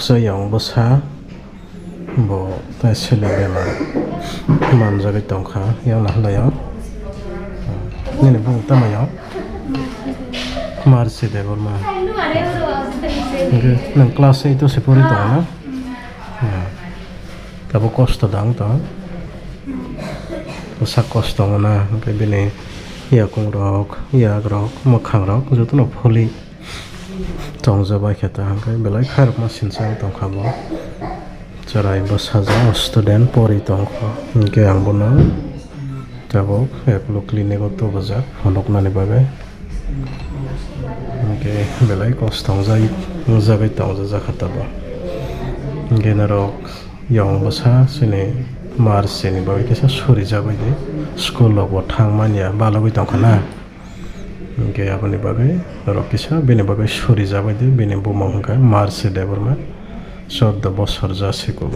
sa yang basa bo ta sele bema manjagi tongkha yang nahlayo nene bu tamayo marse de borma nang class itu sepuri tong na tabo kosto dang to sa kosto na ke bine ya kong rok ya rok mokhang rok jotono pholi tongjabai kheta hangkai belai kharok ma sinsang tongkha bo charai bosajak student pori tongkha hingke ang bono tabo eklo clinic o tobajak honoknani bagai hingke belai kostongjai jagai tongjak khatabo hingke narok yang bosa sini March ni bagai kisa suri jabai de school lo bo thangmania balogoi tongkhana hingke aboni bagai narok kisa bini bagai suri jabai de bini bumang hingkai March de borma 14 বছর যাচ্ছে কব